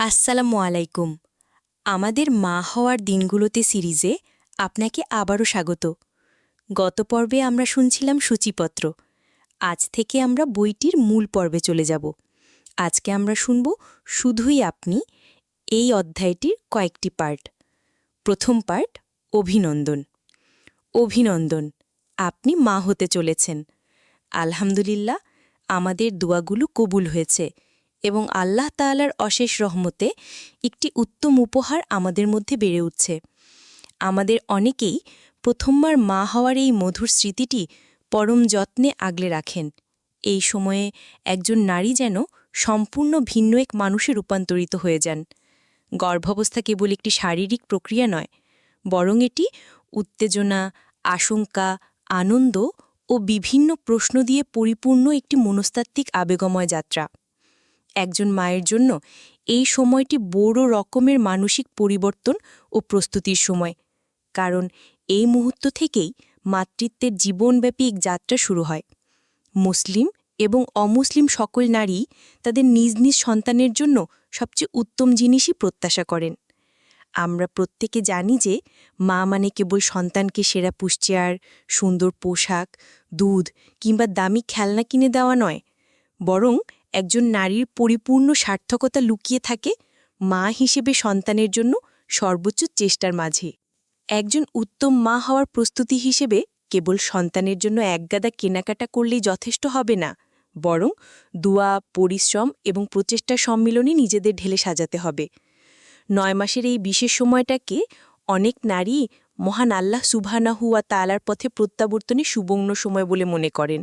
আসসালামু আলাইকুম। আমাদের মা হওয়ার দিনগুলোতে সিরিজে আপনাকে আবারও স্বাগত। গত পর্বে আমরা শুনছিলাম সূচিপত্র। আজ থেকে আমরা বইটির মূল পর্বে চলে যাব। আজকে আমরা শুনব শুধুই আপনি, এই অধ্যায়টির কয়েকটি পার্ট। প্রথম পার্ট, অভিনন্দন। অভিনন্দন, আপনি মা হতে চলেছেন। আলহামদুলিল্লাহ, আমাদের দোয়াগুলো কবুল হয়েছে এবং আল্লাহ তাআলার অশেষ রহমতে একটি উত্তম উপহার আমাদের মধ্যে বেড়ে উঠছে। আমাদের অনেকেই প্রথমবার মা হওয়ার এই মধুর স্মৃতিটি পরম যত্নে আগলে রাখেন। এই সময়ে একজন নারী যেন সম্পূর্ণ ভিন্ন এক মানুষে রূপান্তরিত হয়ে যান। গর্ভাবস্থা কেবল একটি শারীরিক প্রক্রিয়া নয়, বরং এটি উত্তেজনা, আশঙ্কা, আনন্দ ও বিভিন্ন প্রশ্ন দিয়ে পরিপূর্ণ একটি মনস্তাত্ত্বিক আবেগময় যাত্রা। একজন মায়ের জন্য এই সময়টি বড় রকমের মানসিক পরিবর্তন ও প্রস্তুতির সময়, কারণ এই মুহূর্ত থেকেই মাতৃত্বের জীবনব্যাপী এক যাত্রা শুরু হয়। মুসলিম এবং অমুসলিম সকল নারী তাদের নিজ নিজ সন্তানের জন্য সবচেয়ে উত্তম জিনিসই প্রত্যাশা করেন। আমরা প্রত্যেকে জানি যে মা মানে কেবল সন্তানকে সেরা পুষ্টিয়ার, সুন্দর পোশাক, দুধ কিংবা দামি খেলনা কিনে দেওয়া নয়, বরং একজন নারীর পরিপূর্ণ সার্থকতা লুকিয়ে থাকে মা হিসেবে সন্তানের জন্য সর্বোচ্চ চেষ্টার মাঝে। একজন উত্তম মা হওয়ার প্রস্তুতি হিসেবে কেবল সন্তানের জন্য একগাদা কেনাকাটা করলেই যথেষ্ট হবে না, বরং দোয়া, পরিশ্রম এবং প্রচেষ্টার সম্মিলনে নিজেদের ঢেলে সাজাতে হবে। 9 মাসের এই বিশেষ সময়টাকে অনেক নারী মহান আল্লাহ সুবহানাহু ওয়া তাআলার পথে প্রত্যাবর্তনের সুবর্ণ সময় বলে মনে করেন।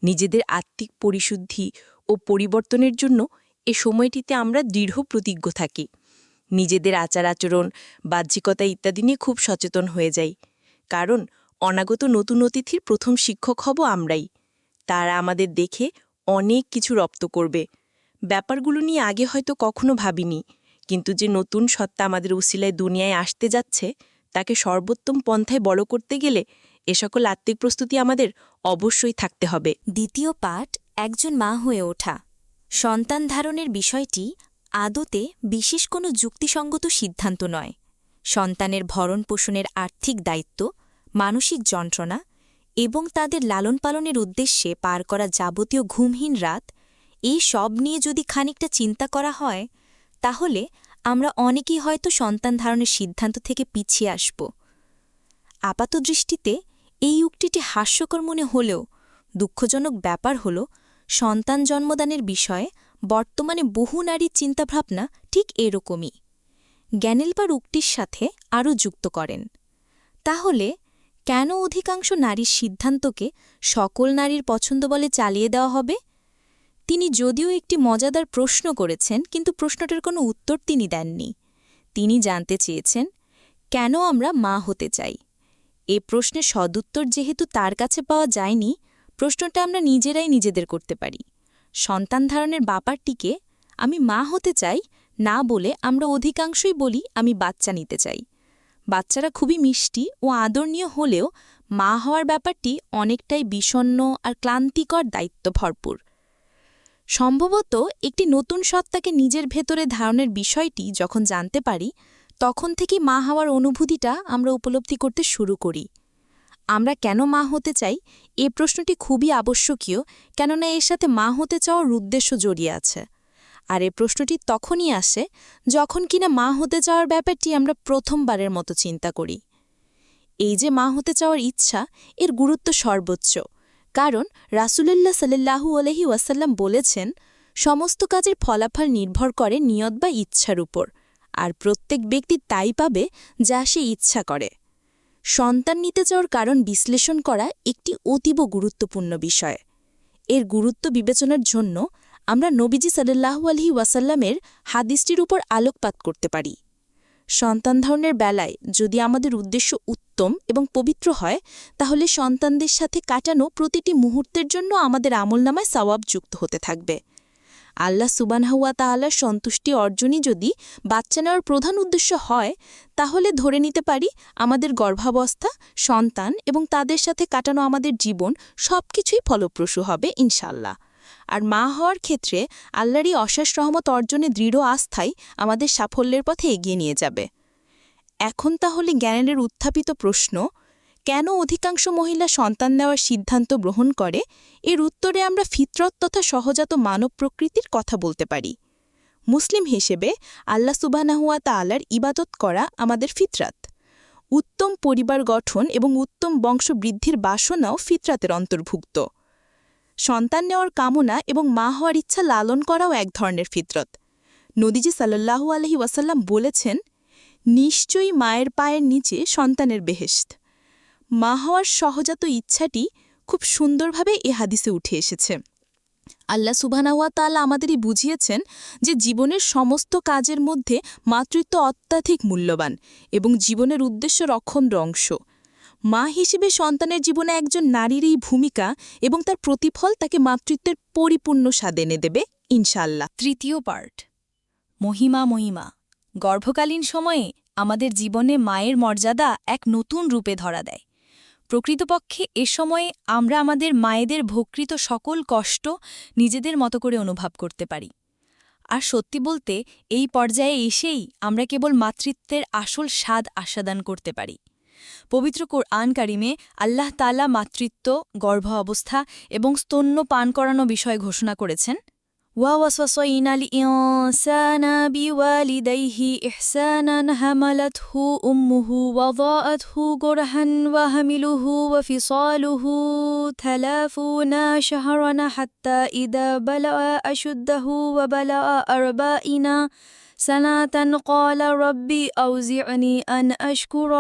নিজেদের আত্মিক পরিশুদ্ধি ও পরিবর্তনের জন্য এ সময়টিতে আমরা দৃঢ় প্রতিজ্ঞ থাকি। নিজেদের আচার-আচরণ, বাহ্যিকতা ইত্যাদি নিয়ে খুব সচেতন হয়ে যাই, কারণ অনাগত নতুন অতিথির প্রথম শিক্ষক হব আমরাই। তারা আমাদের দেখে অনেক কিছু রপ্ত করবে। ব্যাপারগুলো নিয়ে আগে হয়তো কখনো ভাবিনি, কিন্তু যে নতুন সত্তা আমাদের উসিলায় দুনিয়ায় আসতে যাচ্ছে, তাকে সর্বোত্তম পন্থায় বড় করতে গেলে এ সকল আত্মিক প্রস্তুতি আমাদের অবশ্যই থাকতে হবে। দ্বিতীয় পাঠ, একজন মা হয়ে ওঠা। সন্তান ধারণের বিষয়টি আদতে বিশেষ কোনো যুক্তিসঙ্গত সিদ্ধান্ত নয়। সন্তানের ভরণ পোষণের আর্থিক দায়িত্ব, মানসিক যন্ত্রণা এবং তাদের লালন পালনের উদ্দেশ্যে পার করা যাবতীয় ঘুমহীন রাত, এই সব নিয়ে যদি খানিকটা চিন্তা করা হয়, তাহলে আমরা অনেকেই হয়তো সন্তান ধারণের সিদ্ধান্ত থেকে পিছিয়ে আসব। আপাতদৃষ্টিতে এই উক্তিটি হাস্যকর মনে হলেও দুঃখজনক ব্যাপার হল, সন্তান জন্মদানের বিষয়ে বর্তমানে বহু নারীর চিন্তাভাবনা ঠিক এরকমই। গ্যানেলবার উক্তির সাথে আরও যুক্ত করেন, তাহলে কেন অধিকাংশ নারীর সিদ্ধান্তকে সকল নারীর পছন্দ বলে চালিয়ে দেওয়া হবে? তিনি যদিও একটি মজাদার প্রশ্ন করেছেন, কিন্তু প্রশ্নটার কোনো উত্তর তিনি দেননি। তিনি জানতে চেয়েছেন, কেন আমরা মা হতে চাই। এ প্রশ্নের সদুত্তর যেহেতু তার কাছে পাওয়া যায়নি, প্রশ্নটা আমরা নিজেরাই নিজেদের করতে পারি। সন্তান ধারণের ব্যাপারটিকে আমি মা হতে চাই না বলে আমরা অধিকাংশই বলি আমি বাচ্চা নিতে চাই। বাচ্চারা খুবই মিষ্টি ও আদরণীয় হলেও মা হওয়ার ব্যাপারটি অনেকটাই বিষণ্ণ আর ক্লান্তিকর দায়িত্ব ভরপুর। সম্ভবত একটি নতুন সত্তাকে নিজের ভেতরে ধারণের বিষয়টি যখন জানতে পারি, তখন থেকেই মা হওয়ার অনুভূতিটা আমরা উপলব্ধি করতে শুরু করি। আমরা কেন মা হতে চাই, এ প্রশ্নটি খুবই আবশ্যকীয়, কেননা এর সাথে মা হতে চাওয়ার উদ্দেশ্য জড়িয়ে আছে। আর এ প্রশ্নটি তখনই আসে যখন কিনা মা হতে চাওয়ার ব্যাপারটি আমরা প্রথমবারের মতো চিন্তা করি। এই যে মা হতে চাওয়ার ইচ্ছা, এর গুরুত্ব সর্বোচ্চ, কারণ রাসূলুল্লাহ সাল্লাল্লাহু আলাইহি ওয়াসাল্লাম বলেছেন, সমস্ত কাজের ফলাফল নির্ভর করে নিয়ত বা ইচ্ছার উপর, আর প্রত্যেক ব্যক্তি তাই পাবে যা সে ইচ্ছা করে। সন্তান নিতে চাওয়ার কারণ বিশ্লেষণ করা একটি অতীব গুরুত্বপূর্ণ বিষয়। এর গুরুত্ব বিবেচনার জন্য আমরা নবীজি সাল্লাল্লাহু আলাইহি ওয়াসাল্লামের হাদিসটির উপর আলোকপাত করতে পারি। সন্তান ধারণের বেলায় যদি আমাদের উদ্দেশ্য উত্তম এবং পবিত্র হয়, তাহলে সন্তানদের সাথে কাটানো প্রতিটি মুহূর্তের জন্য আমাদের আমলনামায় সওয়াব যুক্ত হতে থাকবে। আল্লাহ সুবহানাহু ওয়া তাআলার সন্তুষ্টি অর্জনই যদি বাচ্চা নেওয়ার প্রধান উদ্দেশ্য হয়, তাহলে ধরে নিতে পারি আমাদের গর্ভাবস্থা, সন্তান এবং তাদের সাথে কাটানো আমাদের জীবন সবকিছুই ফলপ্রসূ হবে ইনশাআল্লাহ। আর মা হওয়ার ক্ষেত্রে আল্লাহরই অশেষ রহমত অর্জনে দৃঢ় আস্থাই আমাদের সাফল্যের পথে এগিয়ে নিয়ে যাবে। এখন তাহলে জ্ঞানের উত্থাপিত প্রশ্ন, কেন অধিকাংশ মহিলা সন্তান নেওয়ার সিদ্ধান্ত গ্রহণ করে, এর উত্তরে আমরা ফিতরত তথা সহজাত মানব প্রকৃতির কথা বলতে পারি। মুসলিম হিসেবে আল্লাহ সুবহানাহু ওয়া তাআলার ইবাদত করা আমাদের ফিতরাত। উত্তম পরিবার গঠন এবং উত্তম বংশবৃদ্ধির বাসনাও ফিতরাতের অন্তর্ভুক্ত। সন্তান নেওয়ার কামনা এবং মা হওয়ার ইচ্ছা লালন করাও এক ধরনের ফিতরত। নবীজি সাল্লাল্লাহু আলাইহি ওয়াসাল্লাম বলেছেন, নিশ্চয়ই মায়ের পায়ের নিচে সন্তানের বেহেশত। মা হওয়ার সহজাত ইচ্ছাটি খুব সুন্দরভাবে এ হাদিসে উঠে এসেছে। আল্লাহ সুবহানাহু ওয়া তাআলা আমাদেরই বুঝিয়েছেন যে জীবনের সমস্ত কাজের মধ্যে মাতৃত্ব অত্যাধিক মূল্যবান এবং জীবনের উদ্দেশ্য রক্ষণের অংশ। মা হিসেবে সন্তানের জীবনে একজন নারীর এই ভূমিকা এবং তার প্রতিফল তাকে মাতৃত্বের পরিপূর্ণ স্বাদ এনে দেবে ইনশাআল্লাহ। তৃতীয় পার্ট, মহিমা। গর্ভকালীন সময়ে আমাদের জীবনে মায়ের মর্যাদা এক নতুন রূপে ধরা দেয়। প্রকৃতপক্ষে এ সময়ে আমরা আমাদের মায়েদের ভোগকৃত সকল কষ্ট নিজেদের মতো করে অনুভব করতে পারি। আর সত্যি বলতে এই পর্যায়ে এসেই আমরা কেবল মাতৃত্বের আসল স্বাদ আস্বাদন করতে পারি। পবিত্র কোরআন কারিমে আল্লাহ তাআলা মাতৃত্ব, গর্ভ অবস্থা এবং স্তন্য পান করানো বিষয়ে ঘোষণা করেছেন, وَوَصَّيْنَا الْإِنسَانَ بِوَالِدَيْهِ إِحْسَانًا حَمَلَتْهُ أُمُّهُ وَوَضَعَتْهُ كُرْهًا وَحَمْلُهُ وَفِصَالُهُ 30 شهرا حتى إذا بلغ أشده وبلغ 40 سنة قال ربي أوزعني أن أشكر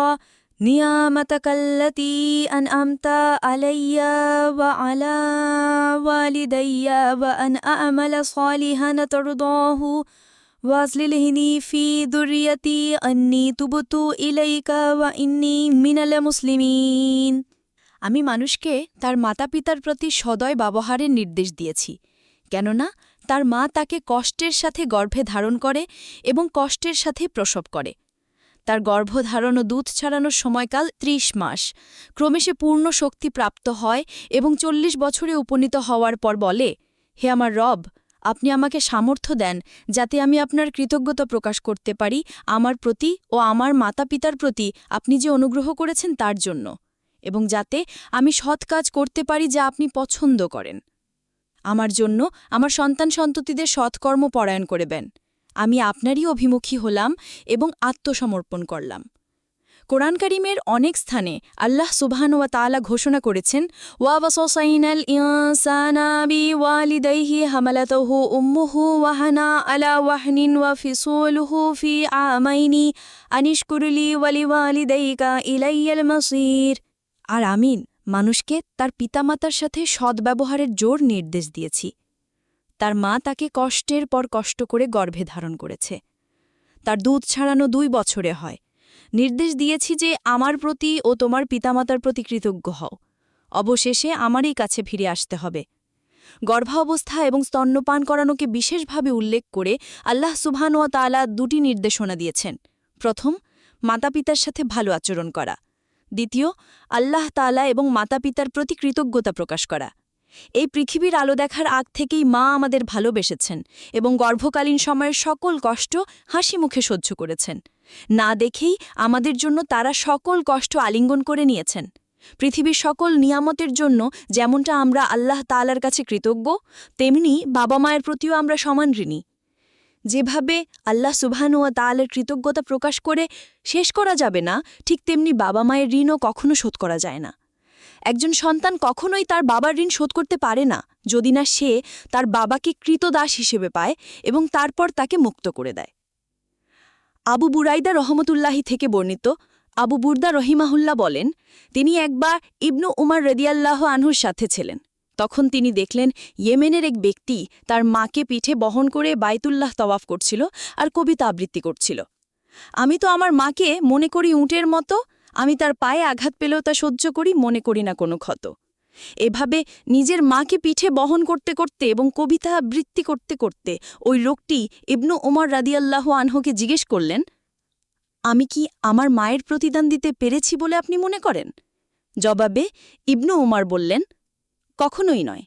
نعمتك التي أنعمت علي وعلى والدي وأن أعمل صالحا ترضاه وأصلح لي في ذريتي أني تبت إليك وإني من المسلمين। আমি মানুষকে তার মাতাপিতার প্রতি সদয় ব্যবহারের নির্দেশ দিয়েছি, কেননা তার মা তাকে কষ্টের সাথে গর্ভে ধারণ করে এবং কষ্টের সাথে প্রসব করে। তার গর্ভধারণ ও দুধ ছাড়ানোর সময়কাল 30 মাস। ক্রমে সে পূর্ণ শক্তি প্রাপ্ত হয় এবং 40 বছরে উপনীত হওয়ার পর বলে, হে আমার রব, আপনি আমাকে সামর্থ্য দেন যাতে আমি আপনার কৃতজ্ঞতা প্রকাশ করতে পারি আমার প্রতি ও আমার মাতাপিতার প্রতি আপনি যে অনুগ্রহ করেছেন তার জন্য, এবং যাতে আমি সৎ কাজ করতে পারি যা আপনি পছন্দ করেন। আমার জন্য আমার সন্তান সন্ততিদের সৎকর্ম পরায়ণ করবেন। আমি আপনারই অভিমুখী হলাম এবং আত্মসমর্পণ করলাম। কোরআন কারিমের অনেক স্থানে আল্লাহ সুবহানাহু ওয়া তাআলা ঘোষণা করেছেন, ওয়াসাইনাল ইনসানা বিওয়ালিদাইহি হামালাতুহু উম্মুহু ওয়াহানা আলা ওয়াহনিন ওয়া ফিসুলুহু ফি আমাইনি আনিশকুরলি ওয়ালিওয়ালিদাইকা ইলাইয়াল মাসির। আর আমি মানুষকে তার পিতামাতার সাথে সদ্ব্যবহারের জোর নির্দেশ দিয়েছি। তার মা তাকে কষ্টের পর কষ্ট করে গর্ভে ধারণ করেছে। তার দুধ ছাড়ানো 2 বছরে হয়। নির্দেশ দিয়েছি যে আমার প্রতি ও তোমার পিতামাতার প্রতি কৃতজ্ঞ হও। অবশেষে আমারই কাছে ফিরে আসতে হবে। গর্ভাবস্থা এবং স্তন্যপান করানোকে বিশেষভাবে উল্লেখ করে আল্লাহ সুবহানাহু ওয়া তাআলা 2টি নির্দেশনা দিয়েছেন। প্রথম, মাতাপিতার সাথে ভালো আচরণ করা। দ্বিতীয়, আল্লাহ তাআলা এবং মাতাপিতার প্রতি কৃতজ্ঞতা প্রকাশ করা। এই পৃথিবীর আলো দেখার আগ থেকেই মা আমাদের ভালোবেসেছেন এবং গর্ভকালীন সময়ের সকল কষ্ট হাসি মুখে সহ্য করেছেন। না দেখেই আমাদের জন্য তারা সকল কষ্ট আলিঙ্গন করে নিয়েছেন। পৃথিবীর সকল নিয়ামতের জন্য যেমনটা আমরা আল্লাহ তাআলার কাছে কৃতজ্ঞ, তেমনি বাবা মায়ের প্রতিও আমরা সমান ঋণী। যেভাবে আল্লাহ সুবহানাহু ওয়া তাআলার কৃতজ্ঞতা প্রকাশ করে শেষ করা যাবে না, ঠিক তেমনি বাবা মায়ের ঋণও কখনো শোধ করা যায় না। একজন সন্তান কখনোই তার বাবার ঋণ শোধ করতে পারে না যদি না সে তার বাবাকে কৃতদাস হিসেবে পায় এবং তারপর তাকে মুক্ত করে দেয়। আবু বুরাইদা রহমতুল্লাহি থেকে বর্ণিত, আবু বুরদা রহিমাহুল্লাহ বলেন, তিনি একবার ইবনু উমার রাদিয়াল্লাহু আনহুর সাথে ছিলেন। তখন তিনি দেখলেন ইয়েমেনের এক ব্যক্তি তার মাকে পিঠে বহন করে বাইতুল্লাহ তওয়াফ করছিল আর কবিতা আবৃত্তি করছিল। আমি তো আমার মাকে মনে করি উটের মতো, আমি তার পায়ে আঘাত পেলেও তা সহ্য করি, মনে করি না কোনো ক্ষত। এভাবে নিজের মাকে পিঠে বহন করতে করতে এবং কবিতা আবৃত্তি করতে করতে ওই লোকটি ইবনু উমর রাদিয়াল্লাহু আনহুকে জিজ্ঞেস করলেন, আমি কি আমার মায়ের প্রতিদান দিতে পেরেছি বলে আপনি মনে করেন? জবাবে ইবনু উমর বললেন, কখনোই নয়।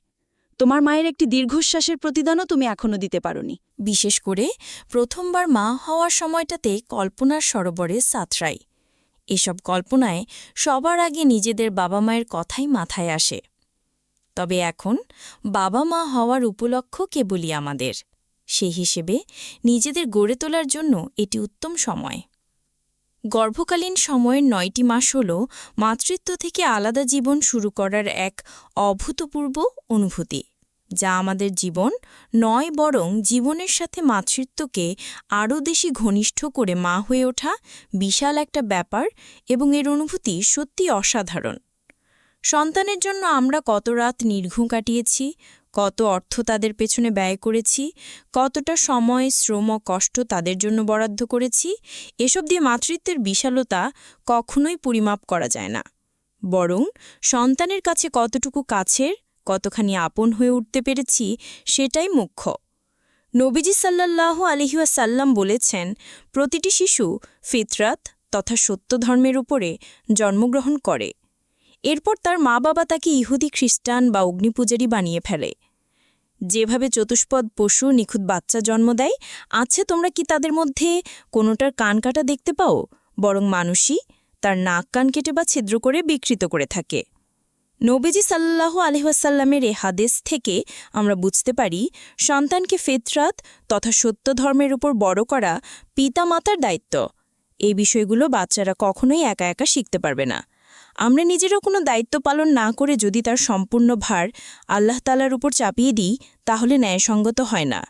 তোমার মায়ের একটি দীর্ঘশ্বাসের প্রতিদানও তুমি এখনো দিতে পারোনি। বিশেষ করে প্রথমবার মা হওয়ার সময়টাতে কল্পনার সরোবরে সাঁতরাই। এসব কল্পনায় সবার আগে নিজেদের বাবা মায়ের কথাই মাথায় আসে। তবে এখন বাবা মা হওয়ার উপলক্ষ কেবলই আমাদের। সেই হিসেবে নিজেদের গড়ে তোলার জন্য এটি উত্তম সময়। গর্ভকালীন সময়ের ৯টি মাস হল মাতৃত্ব থেকে আলাদা জীবন শুরু করার এক অভূতপূর্ব অনুভূতি, যা আমাদের জীবন নয় বরং জীবনের সাথে মাতৃত্বকে আরও বেশি ঘনিষ্ঠ করে মা হয়ে ওঠা বিশাল একটা ব্যাপার, এবং এর অনুভূতি সত্যি অসাধারণ। সন্তানের জন্য আমরা কত রাত নির্ঘুম কাটিয়েছি, কত অর্থ তাদের পেছনে ব্যয় করেছি, কতটা সময়, শ্রম ও কষ্ট তাদের জন্য বরাদ্দ করেছি, এসব দিয়ে মাতৃত্বের বিশালতা কখনোই পরিমাপ করা যায় না। বরং সন্তানের কাছে কতটুকু কাছের, কতখানি আপন হয়ে উঠতে পেরেছি সেটাই মুখ্য। নবীজি সাল্লাল্লাহু আলাইহি ওয়াসাল্লাম বলেছেন, প্রতিটি শিশু ফিতরাত তথা সত্য ধর্মের উপরে জন্মগ্রহণ করে। এরপর তার মা বাবা তাকে ইহুদি, খ্রিস্টান বা অগ্নিপূজারী বানিয়ে ফেলে। যেভাবে চতুষ্পদ পশু নিখুঁত বাচ্চা জন্ম দেয়, আছে তোমরা কি তাদের মধ্যে কোনোটার কান কাটা দেখতে পাও? বরং মানুষই তার নাক কান কেটে বা ছিদ্র করে বিকৃত করে থাকে। নবীজি সাল্লাল্লাহু আলাইহি ওয়াসাল্লামের এ হাদিস থেকে আমরা বুঝতে পারি, সন্তানকে ফিতরাত তথা সত্য ধর্মের উপর বড় করা পিতা মাতার দায়িত্ব। এই বিষয়গুলো বাচ্চারা কখনোই একা একা শিখতে পারবে না। আমরা নিজেরও কোনো দায়িত্ব পালন না করে যদি তার সম্পূর্ণ ভার আল্লাহ তাআলার উপর চাপিয়ে দিই, তাহলে ন্যায়সঙ্গত হয় না।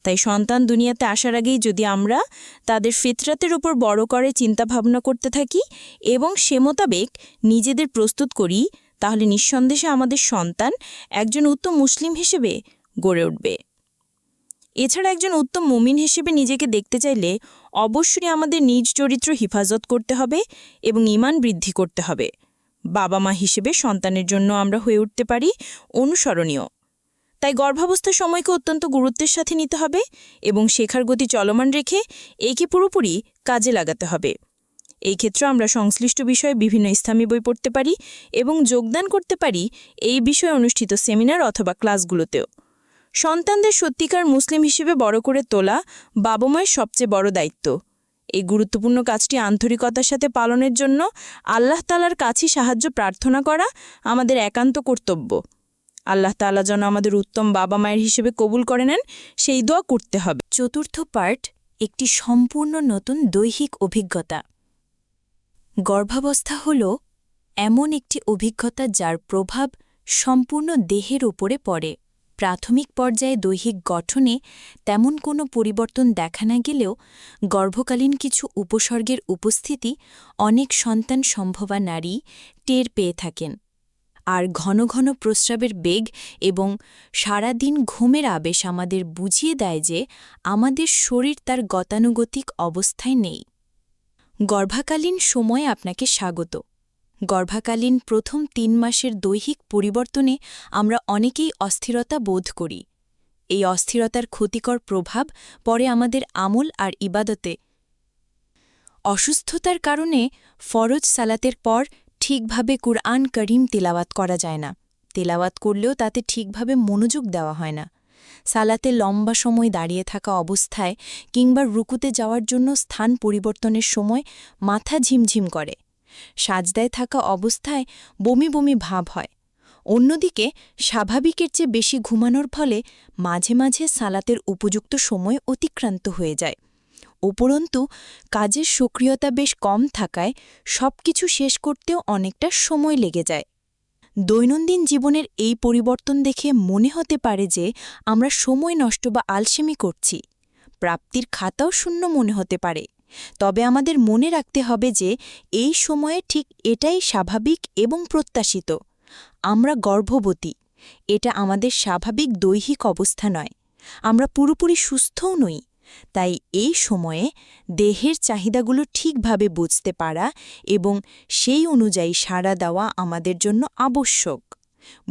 তাই সন্তান দুনিয়াতে আসার আগেই যদি আমরা তাদের ফিতরাতের উপর বড় করে চিন্তাভাবনা করতে থাকি এবং সে মোতাবেক নিজেদের প্রস্তুত করি, তাহলে নিঃসন্দেহে আমাদের সন্তান একজন উত্তম মুসলিম হিসেবে গড়ে উঠবে। এছাড়া একজন উত্তম মুমিন হিসেবে নিজেকে দেখতে চাইলে অবশ্যই আমাদের নিজ চরিত্র হিফাজত করতে হবে এবং ঈমান বৃদ্ধি করতে হবে। বাবা মা হিসেবে সন্তানের জন্য আমরা হয়ে উঠতে পারি অনুসরণীয়। তাই গর্ভাবস্থার সময়কে অত্যন্ত গুরুত্বের সাথে নিতে হবে এবং শেখার গতি চলমান রেখে একে পুরোপুরি কাজে লাগাতে হবে। এই ক্ষেত্রে আমরা সংশ্লিষ্ট বিষয়ে বিভিন্ন ইসলামী বই পড়তে পারি এবং যোগদান করতে পারি এই বিষয়ে অনুষ্ঠিত সেমিনার অথবা ক্লাসগুলোতেও। সন্তানদের সত্যিকার মুসলিম হিসেবে বড় করে তোলা বাবা মায়ের সবচেয়ে বড় দায়িত্ব। এই গুরুত্বপূর্ণ কাজটি আন্তরিকতার সাথে পালনের জন্য আল্লাহ তাআলার কাছে সাহায্য প্রার্থনা করা আমাদের একান্ত কর্তব্য। আল্লাহ তাআলা যেন আমাদের উত্তম বাবা মায়ের হিসেবে কবুল করে নেন, সেই দোয়া করতে হবে। চতুর্থ পার্ট, একটি সম্পূর্ণ নতুন দৈহিক অভিজ্ঞতা। গর্ভাবস্থা হল এমন একটি অভিজ্ঞতা যার প্রভাব সম্পূর্ণ দেহের উপরে পড়ে। প্রাথমিক পর্যায়ে দৈহিক গঠনে তেমন কোনো পরিবর্তন দেখা না গেলেও গর্ভকালীন কিছু উপসর্গের উপস্থিতি অনেক সন্তান সম্ভবা নারী টের পেয়ে থাকেন। আর ঘন ঘন প্রস্রাবের বেগ এবং সারাদিন ঘুমের আবেশ আমাদের বুঝিয়ে দেয় যে আমাদের শরীর তার গতানুগতিক অবস্থায় নেই। গর্ভাকালীন সময়ে আপনাকে স্বাগত। গর্ভাকালীন প্রথম ৩ মাসের দৈহিক পরিবর্তনে আমরা অনেকেই অস্থিরতা বোধ করি। এই অস্থিরতার ক্ষতিকর প্রভাব পরে আমাদের আমল আর ইবাদতে। অসুস্থতার কারণে ফরজ সালাতের পর ঠিকভাবে কুরআন করিম তিলাওয়াত করা যায় না। তিলাওয়াত করলেও তাতে ঠিকভাবে মনোযোগ দেওয়া হয় না। সালাতে লম্বা সময় দাঁড়িয়ে থাকা অবস্থায় কিংবা রুকুতে যাওয়ার জন্য স্থান পরিবর্তনের সময় মাথা ঝিমঝিম করে। সাজদায় থাকা অবস্থায় বমি বমি ভাব হয়। অন্যদিকে স্বাভাবিকের চেয়ে বেশি ঘুমানোর ফলে মাঝে মাঝে সালাতের উপযুক্ত সময় অতিক্রান্ত হয়ে যায়। উপরন্তু কাজের সক্রিয়তা বেশ কম থাকায় সবকিছু শেষ করতেও অনেকটা সময় লেগে যায়। দৈনন্দিন জীবনের এই পরিবর্তন দেখে মনে হতে পারে যে আমরা সময় নষ্ট বা আলসেমি করছি। প্রাপ্তির খাতাও শূন্য মনে হতে পারে। তবে আমাদের মনে রাখতে হবে যে এই সময়ে ঠিক এটাই স্বাভাবিক এবং প্রত্যাশিত। আমরা গর্ভবতী, এটা আমাদের স্বাভাবিক দৈহিক অবস্থা নয়। আমরা পুরোপুরি সুস্থও নই। তাই এই সময়ে দেহের চাহিদাগুলো ঠিকভাবে বুঝতে পারা এবং সেই অনুযায়ী সাড়া দেওয়া আমাদের জন্য আবশ্যক।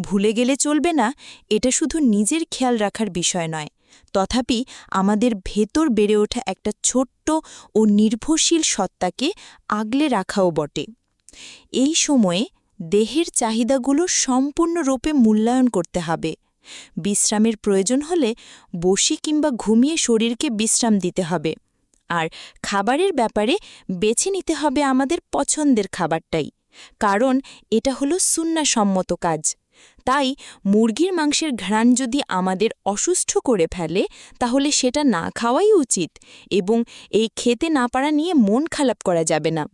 ভুলে গেলে চলবে না, এটা শুধু নিজের খেয়াল রাখার বিষয় নয়, তথাপি আমাদের ভেতর বেড়ে ওঠা একটা ছোট্ট ও নির্ভরশীল সত্তাকে আগলে রাখাও বটে। এই সময়ে দেহের চাহিদাগুলো সম্পূর্ণরূপে মূল্যায়ন করতে হবে। বিশ্রামের প্রয়োজন হলে বসি কিংবা ঘুমিয়ে শরীরকে বিশ্রাম দিতে হবে আর খাবারের ব্যাপারে বেছে নিতে হবে আমাদের পছন্দের খাবারটাই, কারণ এটা হলো সুন্নাহসম্মত কাজ। তাই মুরগির মাংসের ঘ্রাণ যদি আমাদের অসুস্থ করে ফেলে তাহলে সেটা না খাওয়াই উচিত এবং এই খেতে না পারা নিয়ে মন খারাপ করা যাবে না।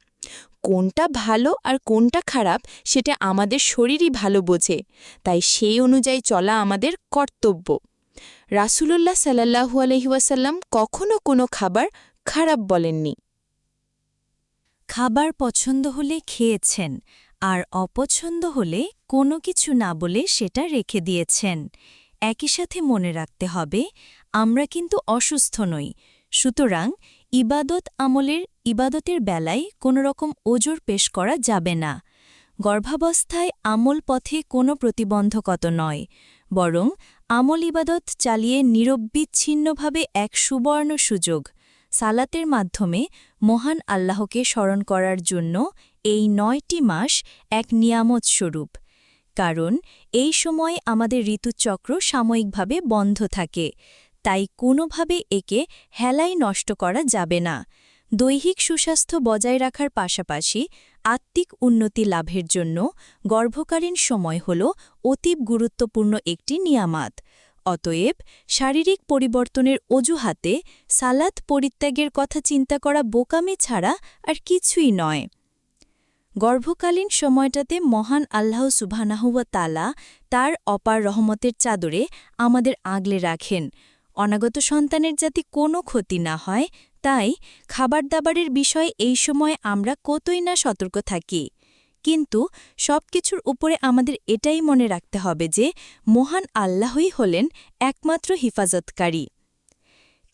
কোনটা ভালো আর কোনটা খারাপ সেটা আমাদের শরীরই ভালো বোঝে, তাই সেই অনুযায়ী চলা আমাদের কর্তব্য। রাসূলুল্লাহ সাল্লাল্লাহু আলাইহি ওয়াসাল্লাম কখনো কোনো খাবার খারাপ বলেননি। খাবার পছন্দ হলে খেয়েছেন, আর অপছন্দ হলে কোনো কিছু না বলে সেটা রেখে দিয়েছেন। একই সাথে মনে রাখতে হবে আমরা কিন্তু অসুস্থ নই, সুতরাং ইবাদতের বেলায় কোনো রকম ওজর পেশ করা যাবে না। গর্ভাবস্থায় আমল পথে কোনো প্রতিবন্ধকতা নয়, বরং আমল ইবাদত চালিয়ে নিরবিচ্ছিন্নভাবে এক সুবর্ণ সুযোগ। সালাতের মাধ্যমে মহান আল্লাহকে স্মরণ করার জন্য এই ৯টি মাস এক নিয়ামত স্বরূপ, কারণ এই সময় আমাদের ঋতুচক্র সাময়িকভাবে বন্ধ থাকে, তাই কোনোভাবে একে হেলায় নষ্ট করা যাবে না। দৈহিক সুস্বাস্থ্য বজায় রাখার পাশাপাশি আত্মিক উন্নতি লাভের জন্য গর্ভকালীন সময় হল অতীব গুরুত্বপূর্ণ একটি নিয়ামত। অতএব শারীরিক পরিবর্তনের অজুহাতে সালাত পরিত্যাগের কথা চিন্তা করা বোকামি ছাড়া আর কিছুই নয়। গর্ভকালীন সময়টাতে মহান আল্লাহ সুবহানাহু ওয়া তাআলা তার অপার রহমতের চাদরে আমাদের আগলে রাখেন, অনাগত সন্তানের যাতে কোনো ক্ষতি না হয়, তাই খাবার দাবারের বিষয়ে এই সময় আমরা কতই না সতর্ক থাকি। কিন্তু সবকিছুর উপরে আমাদের এটাই মনে রাখতে হবে যে মহান আল্লাহই হলেন একমাত্র হিফাজতকারী।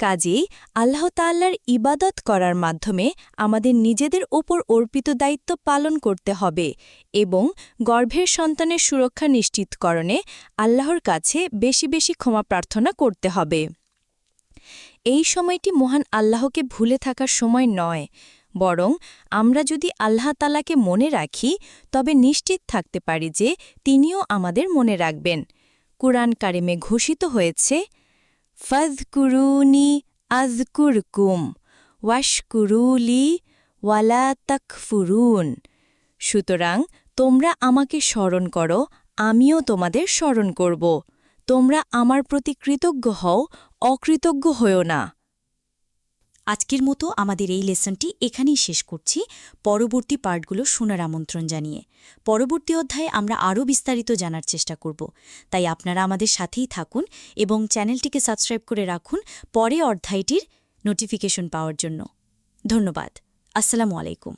কাজেই আল্লাহ তাআলার ইবাদত করার মাধ্যমে আমাদের নিজেদের উপর অর্পিত দায়িত্ব পালন করতে হবে এবং গর্ভের সন্তানের সুরক্ষা নিশ্চিতকরণে আল্লাহর কাছে বেশি বেশি ক্ষমা প্রার্থনা করতে হবে। এই সময়টি মহান আল্লাহকে ভুলে থাকার সময় নয়, বরং আমরা যদি আল্লাহ তাআলাকে মনে রাখি তবে নিশ্চিত থাকতে পারি যে তিনিও আমাদের মনে রাখবেন। কুরআন কারিমে ঘোষিত হয়েছে, ফাযকুরুনি আযকুরকুম ওয়াশকুরুলি ওয়ালা তাকফুরুন। সুতরাং তোমরা আমাকে স্মরণ করো, আমিও তোমাদের স্মরণ করব। তোমরা আমার প্রতি কৃতজ্ঞ হও, অকৃতজ্ঞ হও না। আজকের মতো আমাদের এই লেসনটি এখানেই শেষ করছি, পরবর্তী পার্টগুলো শোনার আমন্ত্রণ জানিয়ে। পরবর্তী অধ্যায়ে আমরা আরও বিস্তারিত জানার চেষ্টা করব, তাই আপনারা আমাদের সাথেই থাকুন এবং চ্যানেলটিকে সাবস্ক্রাইব করে রাখুন পরে অধ্যায়টির নোটিফিকেশন পাওয়ার জন্য। ধন্যবাদ। আসসালামু আলাইকুম।